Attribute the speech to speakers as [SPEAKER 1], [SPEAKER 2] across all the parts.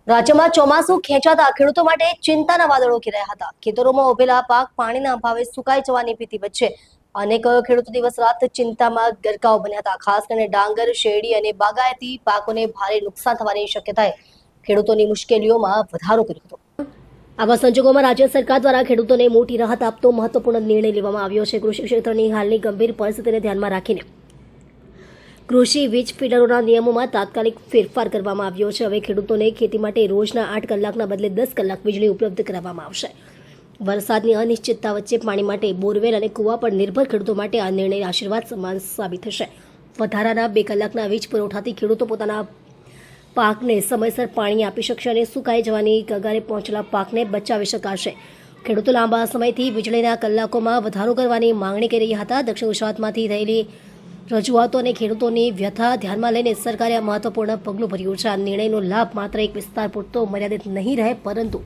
[SPEAKER 1] રાજ્યમાં ચોમાસું ખેંચાતા ખેડૂતો માટે ચિંતાના વાદળો ઘેરાયા હતા। ખેતરોમાં ઉભેલા પાક પાણીના અભાવે સુકાઈ જવાની ભીતિ વચ્ચે અનેક ખેડૂતો દિવસ રાત ચિંતામાં ગરકાવ બન્યા હતા। ખાસ કરીને ડાંગર, શેરડી અને બાગાયતી પાકોને ભારે નુકસાન થવાની શક્યતાએ ખેડૂતોની મુશ્કેલીઓમાં વધારો કર્યો હતો। આવા સંજોગોમાં રાજ્ય સરકાર દ્વારા ખેડૂતોને મોટી રાહત આપતો મહત્વપૂર્ણ નિર્ણય લેવામાં આવ્યો છે। કૃષિ ક્ષેત્રની હાલની ગંભીર પરિસ્થિતિને ધ્યાનમાં રાખીને કૃષિ વીજ ફીડરોના નિયમોમાં તાત્કાલિક ફેરફાર કરવામાં આવ્યો છે। હવે ખેડૂતોને ખેતી માટે રોજના 8 કલાકના બદલે 10 કલાક વીજળી ઉપલબ્ધ કરાવવામાં આવશે। વરસાદની અનિશ્ચિતતા વચ્ચે પાણી માટે બોરવેલ અને કુવા પર નિર્ભર ખેડૂતો માટે આ નિર્ણય આશીર્વાદ સમાન સાબિત થશે। વધારાના 2 કલાકના વીજ પુરવઠાથી ખેડૂતો પોતાના પાકને સમયસર પાણી આપી શકશે અને સુકાઈ જવાની કગારે પહોંચેલા પાકને બચાવી શકાશે। ખેડૂતો લાંબા સમયથી વીજળીના કલાકોમાં વધારો કરવાની માંગણી કરી રહ્યા હતા। દક્ષિણ ગુજરાતમાંથી થયેલી રજૂઆતો અને ખેડૂતોની વ્યથા ધ્યાનમાં લઈને સરકારે આ મહત્વપૂર્ણ પગલું ભર્યું છે। આ નિર્ણયનો લાભ માત્ર એક વિસ્તાર પૂરતો મર્યાદિત નહીં રહે, પરંતુ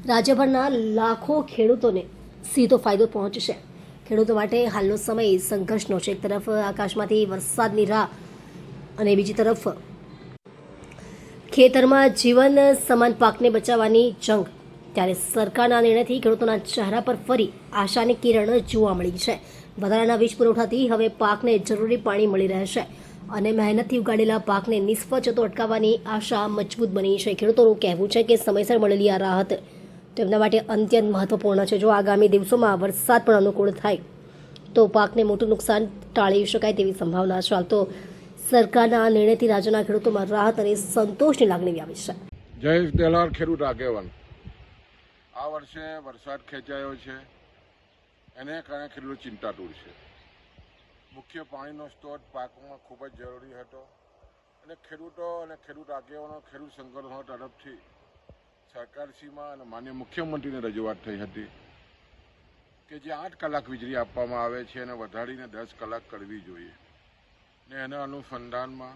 [SPEAKER 1] રાજ્યભરના લાખો ખેડૂતોને સીધો ફાયદો પહોંચશે। ખેડૂતો માટે હાલનો સમય સંઘર્ષનો છે। એક તરફ આકાશમાંથી વરસાદની રાહ અને બીજી તરફ ખેતરમાં જીવન સમાન પાકને બચાવવાની જંગ। ત્યારે સરકારના નિર્ણયથી ખેડૂતોના ચહેરા પર ફરી આશાની કિરણ જોવા મળી છે। વધારાના વીજ પુરવઠાથી હવે પાકને જરૂરી પાણી મળી રહેશે અને મહેનતથી ઉગાડેલા પાકને નિષ્ફળ જતો અટકાવવાની આશા મજબૂત બની છે। ખેડૂતોનું કહેવું છે કે સમયસર મળેલી આ રાહત તેમના માટે અત્યંત મહત્વપૂર્ણ છે। જો આગામી દિવસોમાં વરસાદ પણ અનુકૂળ થાય તો પાકને મોટું નુકસાન ટાળી શકાય તેવી સંભાવના છે। હાલ તો સરકારના આ નિર્ણયથી રાજ્યના ખેડૂતોમાં રાહત અને સંતોષની લાગણી વ્યાપી છે।
[SPEAKER 2] જયેશ દેલાર, ખેડૂત આગેવાન। આ વર્ષે વરસાદ ખેંચાયો છે, એને કારણે ખેડૂતો ચિંતાતુર છે। મુખ્ય પાણીનો સ્ત્રોત પાકમાં ખૂબ જ જરૂરી હતો અને ખેડૂતો અને ખેડૂત આગેવાનો, ખેડૂત સંગઠનો તરફથી સરકારશ્રીમાં અને માનનીય મુખ્યમંત્રીને રજૂઆત થઈ હતી કે જે 8 કલાક વીજળી આપવામાં આવે છે એને વધારીને 10 કલાક કરવી જોઈએ ને એના અનુસંધાનમાં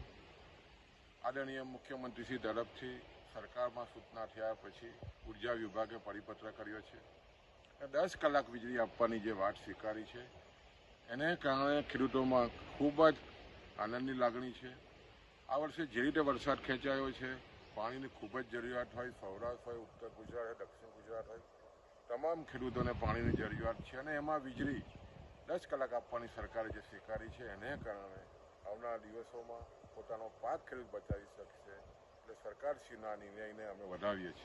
[SPEAKER 2] આદરણીય મુખ્યમંત્રીશ્રી તરફથી સરકારમાં સૂચના થયા પછી ઉર્જા વિભાગે પરિપત્ર કર્યો છે। 10 કલાક વીજળી આપવાની જે વાત સ્વીકારી છે એને કારણે ખેડૂતોમાં ખૂબ જ આનંદની લાગણી છે। આ વર્ષે જે રીતે વરસાદ ખેંચાયો છે, પાણીની ખૂબ જ જરૂરિયાત હોય, સૌરાષ્ટ્ર હોય, ઉત્તર ગુજરાત હોય, દક્ષિણ ગુજરાત હોય, તમામ ખેડૂતોને પાણીની જરૂરિયાત છે અને એમાં વીજળી 10 કલાક આપવાની સરકારે જે સ્વીકારી છે એને કારણે આવનારા દિવસોમાં પોતાનો પાક ખેડૂત બચાવી શકશે। એટલે સરકારશ્રીના નિર્ણયને અમે વધાવીએ છીએ।